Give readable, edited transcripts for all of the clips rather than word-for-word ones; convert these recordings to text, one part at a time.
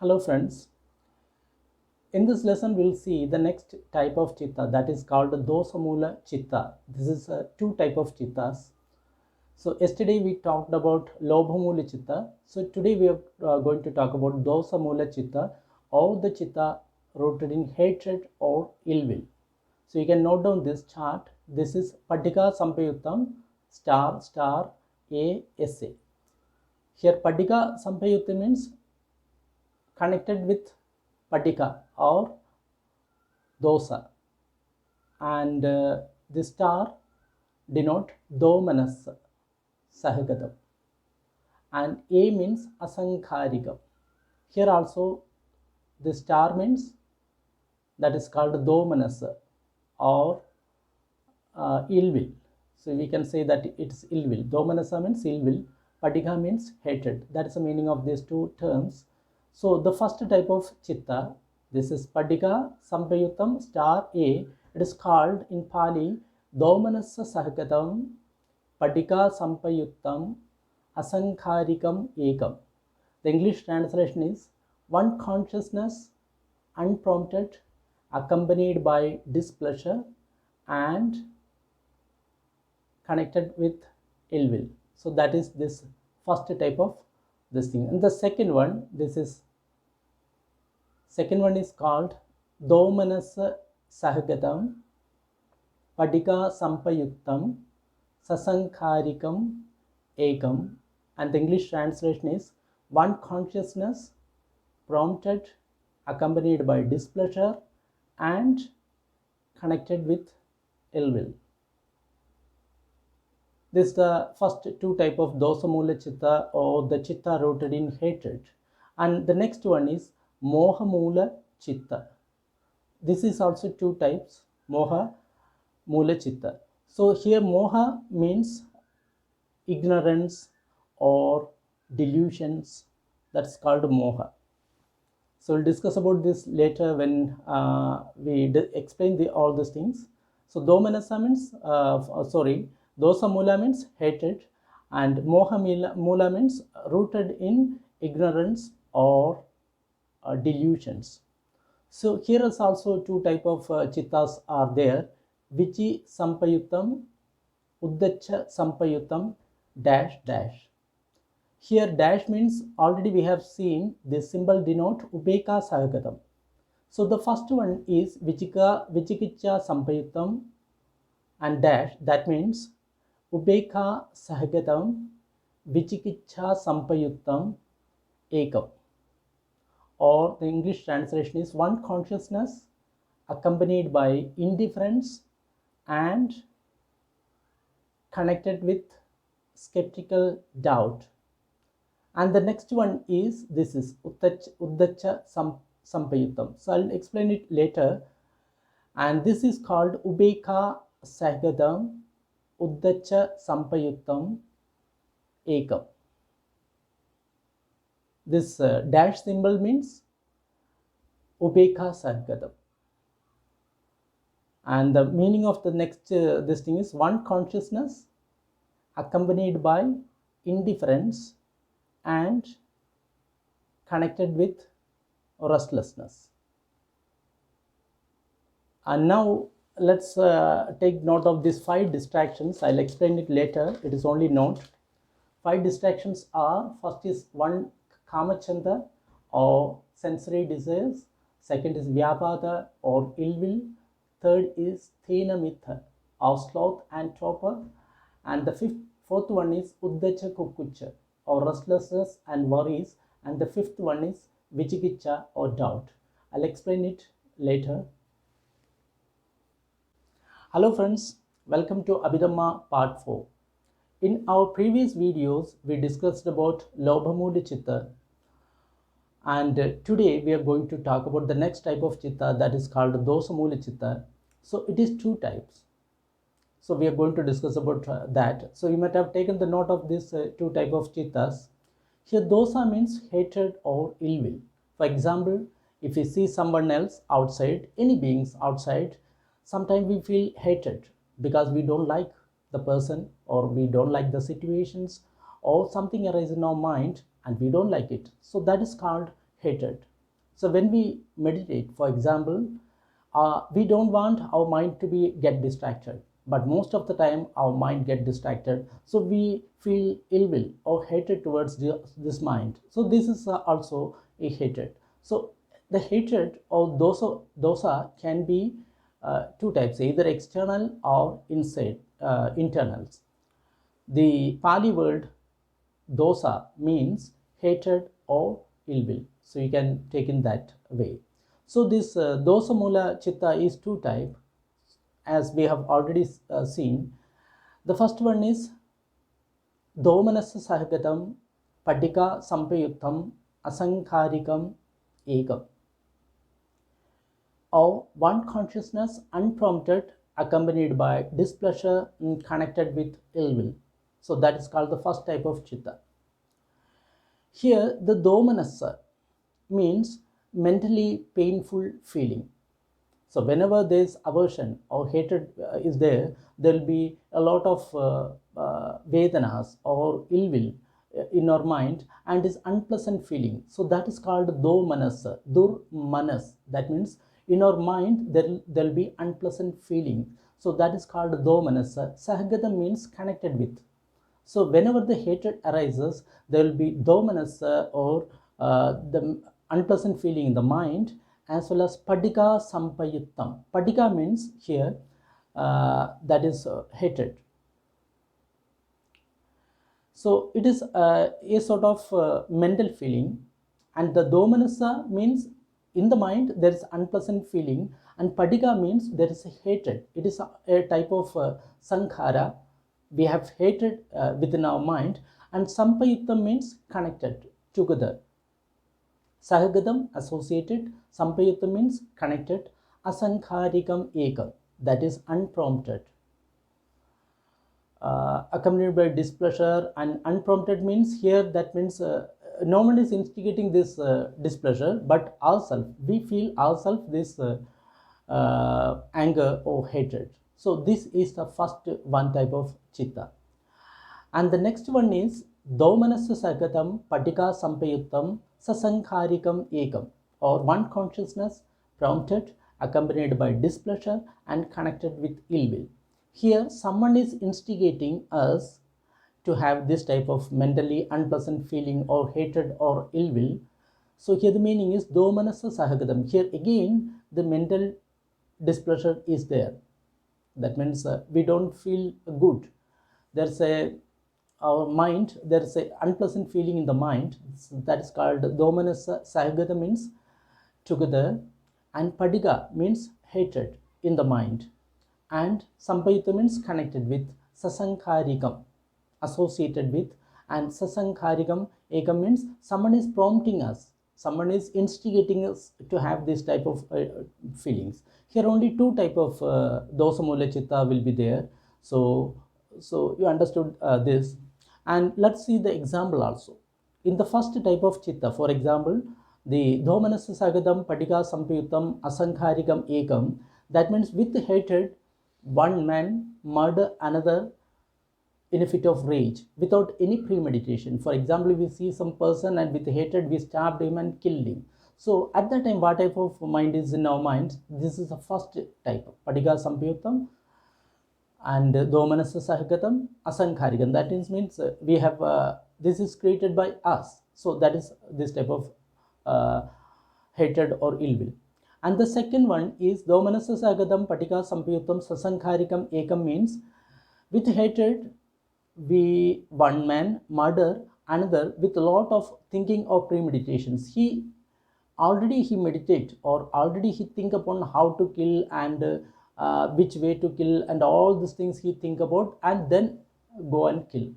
Hello friends, in this lesson we'll see the next type of chitta, that is called dosamula chitta. This is two type of chittas. So yesterday we talked about lobhamula chitta. So today we are going to talk about dosamula chitta, or the chitta rooted in hatred or ill will. So you can note down this chart. This is Padika Sampayuttam star star ASA. Here Padika Sampayutta means connected with Padika or dosa, and the star denote domanas sahagatam, and A means asankharikam. Here also the star means, that is called domanas or ill will. So we can say that it's ill will. Domanasa means ill will, Padika means hatred. That is the meaning of these two terms. So the first type of chitta, this is Padika Sampayuttam star A. It is called in Pali Domanasa Sahagatam Padika Sampayuttam Asankharikam Ekam. The English translation is one consciousness, unprompted, accompanied by displeasure and connected with ill will. So that is this first type of this thing. And the second one, second one is called Domanasa Sahagatam Padika Sampayuktam Sasankharikam Ekam, and the English translation is one consciousness, prompted, accompanied by displeasure and connected with ill will. This is the first two type of dosamula chitta, or the chitta rooted in hatred. And the next one is mohamula chitta. This is also two types, moha mula chitta. So here moha means ignorance or delusions. That's called moha. So we'll discuss about this later when we explain all these things. So domanasa means dosamula means hatred, and mohamula means rooted in ignorance or delusions. So here is also two type of chittas are there. Vichi Sampayuttam, Uddacha Sampayuttam dash dash. Here dash means, already we have seen this symbol denote Ubeka Sahagatam. So the first one is Vichikicha Sampayuttam and dash, that means Ubeka Sahagatam Vichikicha Sampayuttam Ekam, or the English translation is one consciousness accompanied by indifference and connected with skeptical doubt. And the next one is, this is Uddacha Sampayuttam. So I'll explain it later. And this is called Ubeka Sahagatam Uddacha Sampayuttam Ekam. This dash symbol means Ubeka Sahagatam. And the meaning of the next this thing is one consciousness accompanied by indifference and connected with restlessness. And now let's take note of these 5 distractions. I'll explain it later. It is only note. 5 distractions are: first is one kamachanda or sensory desires, second is vyapada or ill will, third is thena mitha or sloth and torpor, and the fourth one is uddacha kukucha or restlessness and worries, and the fifth one is vichikicha or doubt. I'll explain it later. Hello friends, welcome to Abhidhamma part 4. In our previous videos, we discussed about Lobhamula chitta, and today we are going to talk about the next type of chitta, that is called dosamula chitta. So it is two types. So we are going to discuss about that. So you might have taken the note of these two type of chittas. Here dosa means hatred or ill will. For example, if we see someone else outside, any beings outside, sometimes we feel hatred because we don't like the person, or we don't like the situations, or something arises in our mind and we don't like it. So that is called hatred. So when we meditate, for example, we don't want our mind to be get distracted, but most of the time our mind get distracted, so we feel ill will or hatred towards this mind. So this is also a hatred. So the hatred or dosa can be two types, either external or inside internals. The Pali word dosa means hatred or ill will. So you can take in that way. So this dosa mula chitta is two type, as we have already seen. The first one is domanasa sahagatam padika sampayuttam asankharikam ekam, or one consciousness unprompted accompanied by displeasure connected with ill will. So that is called the first type of chitta. Here the domanasa means mentally painful feeling. So whenever there is aversion or hatred is there, there will be a lot of vedanas or ill will in our mind, and is unpleasant feeling. So that is called do manasa, dur manas. That means in our mind there will be unpleasant feeling. So that is called do manasa. Sahagata means connected with. So whenever the hatred arises, there will be do manasa or the unpleasant feeling in the mind, as well as padika sampayuttam. Padika means here that is hatred. So it is a sort of mental feeling, and the domanasa means in the mind there is unpleasant feeling, and padika means there is a hatred. It is a type of sankhara. We have hatred within our mind, and sampayuttam means connected together. Sahagatam associated, sampayuttam means connected, asankharikam ekam, that is unprompted. Accompanied by displeasure, and unprompted means here that means no one is instigating this displeasure, but ourselves, we feel ourselves this anger or hatred. So this is the first one type of chitta. And the next one is Daumanasa Sagatam Padika Sampayuttam Sasankharikam Ekam, or one consciousness prompted, accompanied by displeasure and connected with ill will. Here someone is instigating us to have this type of mentally unpleasant feeling or hatred or ill will. So here the meaning is Daumanasa Sahagatam. Here again the mental displeasure is there. That means we don't feel good. There's our mind, there's a unpleasant feeling in the mind. That is called Domanasa. Sahagata means together, and Padika means hatred in the mind, and Sampayuta means connected with, Sasankharikam associated with, and Sasankharikam Ekam means someone is prompting us, someone is instigating us to have this type of feelings. Here only two type of dosamula chitta will be there. So you understood this, and let's see the example also. In the first type of chitta, for example, the dhomanasa sagadam padika sampayutam asankharikam ekam, that means with hatred one man murder another in a fit of rage without any premeditation. For example, if we see some person and with hatred we stabbed him and killed him. So at that time, what type of mind is in our mind? This is the first type, padika sampayutam and domanasa sahagatam asankharikam. That means we have this is created by us. So that is this type of hatred or ill will. And the second one is domanasa sahagatam padika sampayutam sasankharikam ekam, means with hatred we one man murder another with a lot of thinking or premeditations. He meditate, or already he think upon how to kill, and which way to kill, and all these things he think about, and then go and kill.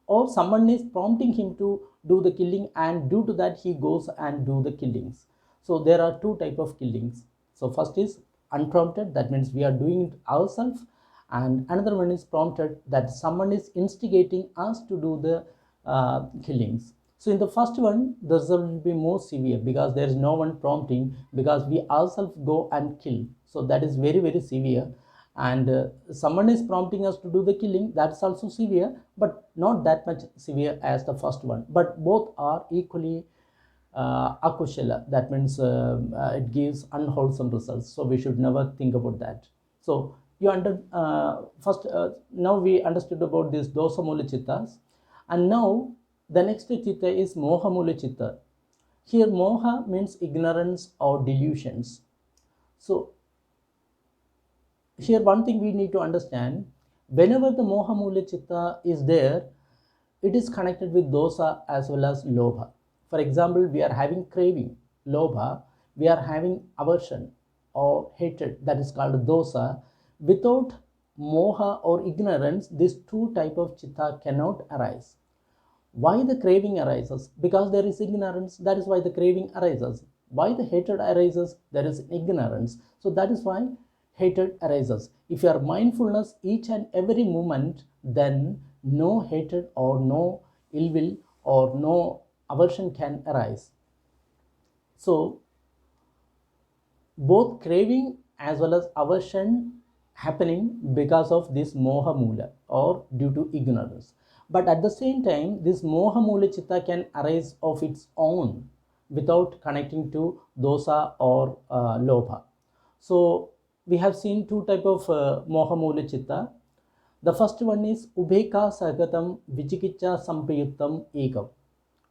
Or someone is prompting him to do the killing, and due to that he goes and do the killings. So there are two type of killings. So first is unprompted, that means we are doing it ourselves, and another one is prompted, that someone is instigating us to do the killings. So in the first one, the result will be more severe, because there is no one prompting, because we ourselves go and kill. So that is very, very severe. And someone is prompting us to do the killing, that's also severe, but not that much severe as the first one. But both are equally akushala, that means it gives unwholesome results, so we should never think about that. So you first now we understood about these dosamula chittas, and now the next chitta is mohamula chitta. Here moha means ignorance or delusions. So here one thing we need to understand, whenever the moha mula chitta is there, it is connected with dosa as well as lobha. For example, we are having craving, lobha, we are having aversion or hatred, that is called dosa. Without moha or ignorance, these two type of chitta cannot arise. Why the craving arises? Because there is ignorance, that is why the craving arises. Why the hatred arises? There is ignorance, so that is why hatred arises. If you are mindfulness each and every moment, then no hatred or no ill will or no aversion can arise. So both craving as well as aversion happening because of this moha mula or due to ignorance. But at the same time, this moha mula chitta can arise of its own without connecting to dosa or lobha. So we have seen two type of moha mula chitta. The first one is ubheka sagatam vichikicha sampayuttam ekam,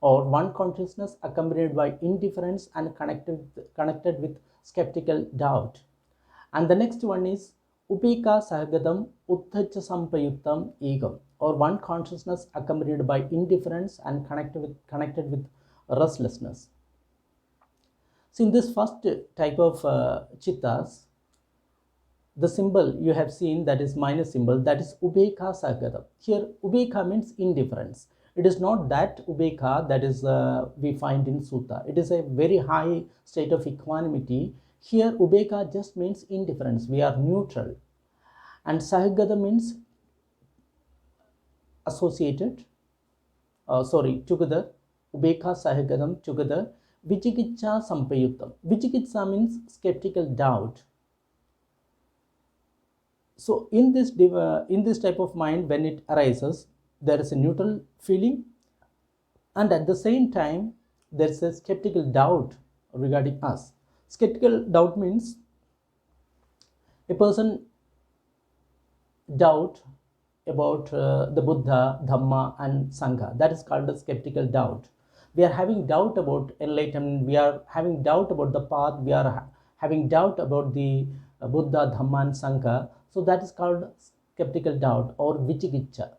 or one consciousness accompanied by indifference and connected with skeptical doubt. And the next one is upeka sahagatam utthacha sampayuttam egam, or one consciousness accompanied by indifference and connected with restlessness. So in this first type of chittas, the symbol you have seen, that is minus symbol, that is ubeka sahagatam. Here ubeka means indifference. It is not that ubeka that is we find in sutta. It is a very high state of equanimity. Here ubeka just means indifference, we are neutral. And sahagata means associated, together. Ubeka sahagatam, together. Vichikitsa sampayuttam. Vichikitsa means skeptical doubt. So in this type of mind, when it arises, there is a neutral feeling, and at the same time there is a skeptical doubt regarding us. Skeptical doubt means a person doubt about the Buddha, Dhamma and Sangha. That is called a skeptical doubt. We are having doubt about enlightenment, we are having doubt about the path, we are having doubt about the Buddha, Dhamma and Sangha. So that is called skeptical doubt or vichikitsa.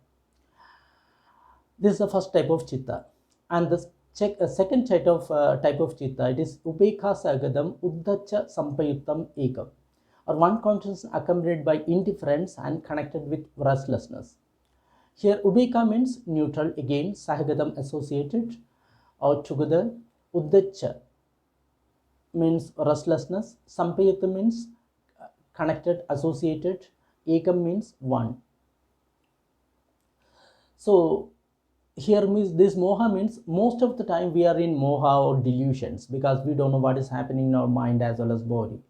This is the first type of chitta. And the second type of chitta, it is upekha sagadam uddhacha sampayuttam ekam, or one consciousness accompanied by indifference and connected with restlessness. Here ubeka means neutral, again sahagadam associated or together, uddhacha means restlessness, sampayuttam means connected, associated, ekam means one. So here means this moha means most of the time we are in moha or delusions because we don't know what is happening in our mind as well as body.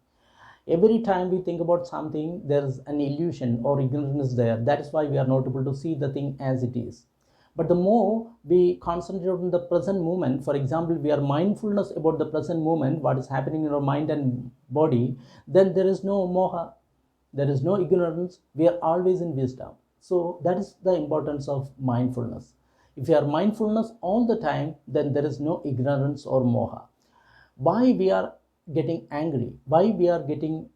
Every time we think about something, there is an illusion or ignorance there. That is why we are not able to see the thing as it is. But the more we concentrate on the present moment, for example, we are mindfulness about the present moment, what is happening in our mind and body, then there is no moha, there is no ignorance, we are always in wisdom. So that is the importance of mindfulness. If you are mindfulness all the time, then there is no ignorance or moha. Why we are getting angry, why we are getting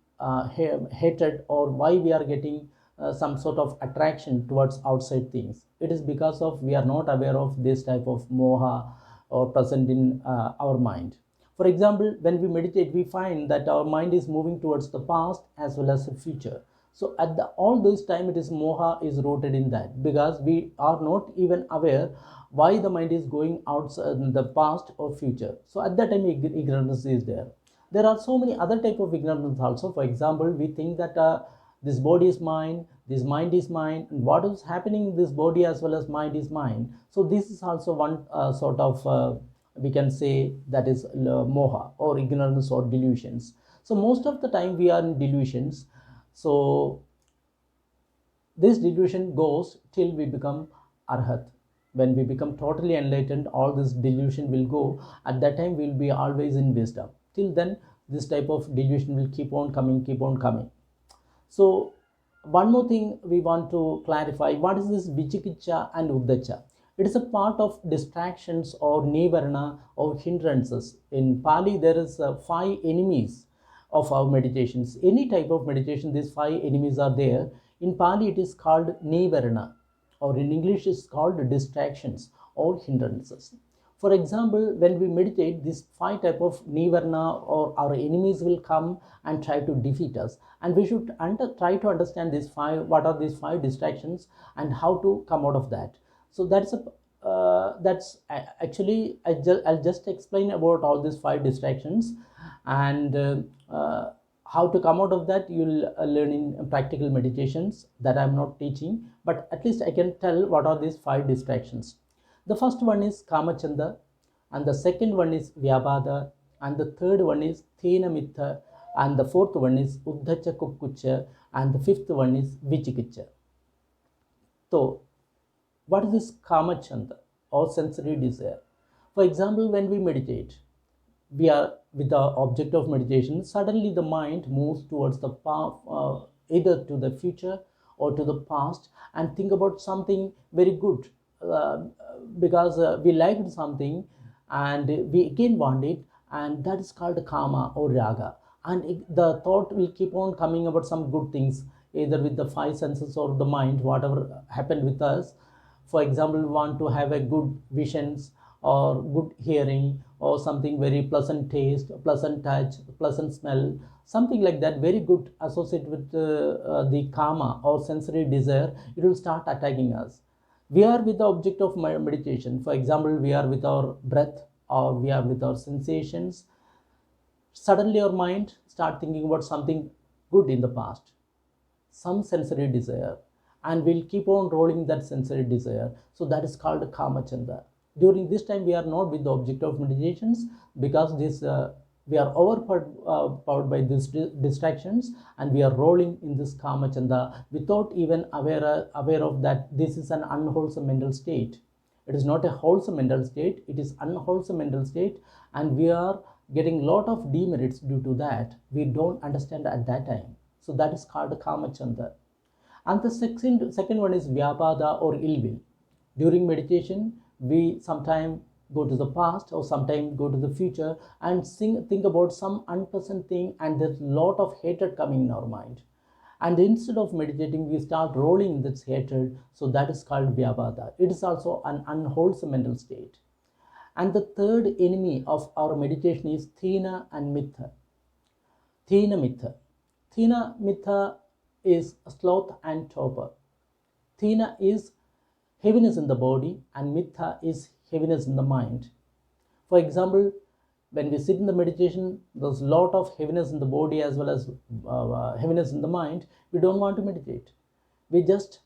hatred, or why we are getting some sort of attraction towards outside things? It is because of we are not aware of this type of moha or present in our mind. For example, when we meditate, we find that our mind is moving towards the past as well as the future. So at all this time, it is moha is rooted in that, because we are not even aware why the mind is going outside in the past or future. So at that time, ignorance is there. There are so many other type of ignorance also. For example, we think that this body is mine, this mind is mine, and what is happening in this body as well as mind is mine. So this is also one sort of we can say that is moha or ignorance or delusions. So most of the time we are in delusions. So this delusion goes till we become arhat. When we become totally enlightened, all this delusion will go. At that time, we'll be always in wisdom. Till then, this type of delusion will keep on coming, keep on coming. So one more thing we want to clarify, what is this Vichikicha and Uddacha? It is a part of distractions or nivarana or hindrances. In Pali, there is 5 enemies of our meditations. Any type of meditation, these 5 enemies are there. In Pali, it is called nivarana, or in English, it's called distractions or hindrances. For example, when we meditate, these 5 type of nivarna or our enemies will come and try to defeat us, and we should try to understand these 5, what are these 5 distractions and how to come out of that. So actually I'll just explain about all these 5 distractions, and how to come out of that you'll learn in practical meditations that I'm not teaching, but at least I can tell what are these 5 distractions. The first one is Kamachanda, and the second one is Vyabhada, and the third one is Thena, and the fourth one is Uddhacha Kukkucha, and the fifth one is Vichikicha. So, what is this Kamachanda or sensory desire? For example, when we meditate, we are with the object of meditation, suddenly the mind moves towards the path, either to the future or to the past, and think about something very good, because we liked something and we again want it, and that is called kama or raga. And the thought will keep on coming about some good things, either with the 5 senses or the mind, whatever happened with us. For example, we want to have a good visions or good hearing or something very pleasant taste, pleasant touch, pleasant smell, something like that, very good associated with the kama or sensory desire. It will start attacking us. We are with the object of meditation. For example, we are with our breath or we are with our sensations. Suddenly our mind start thinking about something good in the past, some sensory desire, and we'll keep on rolling that sensory desire. So that is called Kamachanda. During this time, we are not with the object of meditations, because this we are overpowered by these distractions, and we are rolling in this Kamachanda without even aware of that this is an unwholesome mental state. It is not a wholesome mental state, it is unwholesome mental state, and we are getting lot of demerits due to that. We don't understand at that time. So that is called Kamachanda. And the second one is Vyabhada or ill will. During meditation, we sometimes go to the past or sometimes go to the future and think about some unpleasant thing, and there's a lot of hatred coming in our mind. And instead of meditating, we start rolling this hatred. So that is called Vyabhada. It is also an unwholesome mental state. And the third enemy of our meditation is Thena and Mitha. Thena Mitha. Thena Mitha is sloth and torpor. Thena is heaviness in the body, and Mitha is heaviness in the mind. For example, when we sit in the meditation, there's a lot of heaviness in the body as well as heaviness in the mind. We don't want to meditate. We just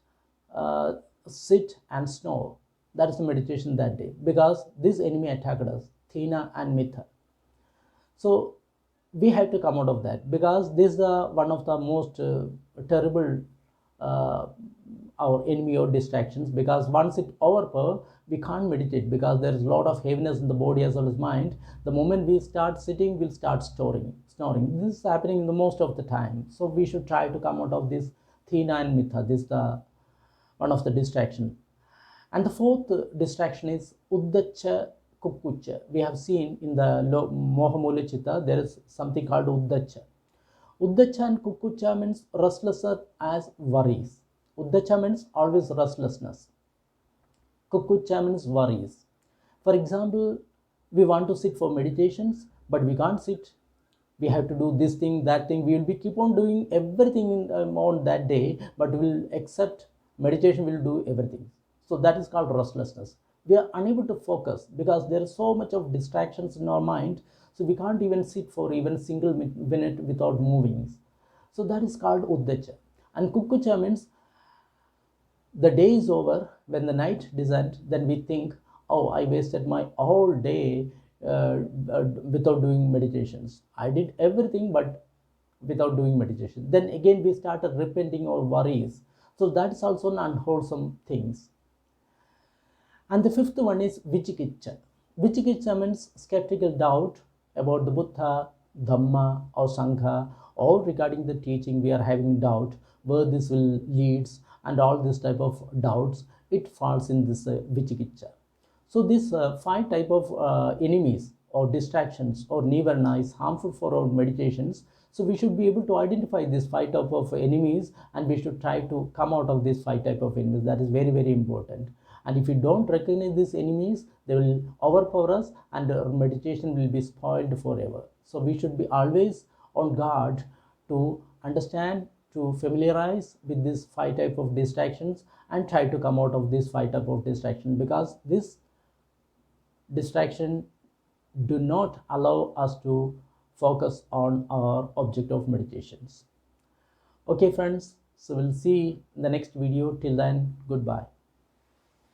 sit and snore. That is the meditation that day, because this enemy attacked us, Thena and Mitha. So we have to come out of that, because this is one of the most terrible our enemy or distractions, because once it overpower, we can't meditate, because there is a lot of heaviness in the body as well as mind. The moment we start sitting, we'll start snoring. This is happening in the most of the time. So we should try to come out of this Thena and Mitha. This is the one of the distraction. And the fourth distraction is Uddacha Kukkucha. We have seen in the Mohamula Chitta, there is something called Uddacha. Uddacha and Kukkucha means restlessness as worries. Uddacha means always restlessness. Kukkucha means worries. For example, we want to sit for meditations, but we can't sit. We have to do this thing, that thing. We will be keep on doing everything on that day, but we will accept meditation will do everything. So that is called restlessness. We are unable to focus because there is so much of distractions in our mind. So we can't even sit for even a single minute without moving. So that is called Uddacha. And Kukkucha means the day is over, when the night descends, then we think, oh, I wasted my whole day without doing meditations. I did everything but without doing meditation. Then again we started repenting our worries. So that is also an unwholesome things. And the fifth one is Vichikitcha. Vichikitcha means skeptical doubt about the Buddha, Dhamma, or Sangha, or regarding the teaching we are having doubt where this will leads, and all this type of doubts, it falls in this Vichikitcha. So these five type of enemies or distractions or nivarna is harmful for our meditations. So we should be able to identify this five type of enemies, and we should try to come out of this five type of enemies. That is very, very important. And if we don't recognize these enemies, they will overpower us and our meditation will be spoiled forever. So we should be always on guard to understand, to familiarize with this five type of distractions and try to come out of this five type of distraction, because this distraction do not allow us to focus on our object of meditations. Okay friends, so we'll see in the next video. Till then, goodbye.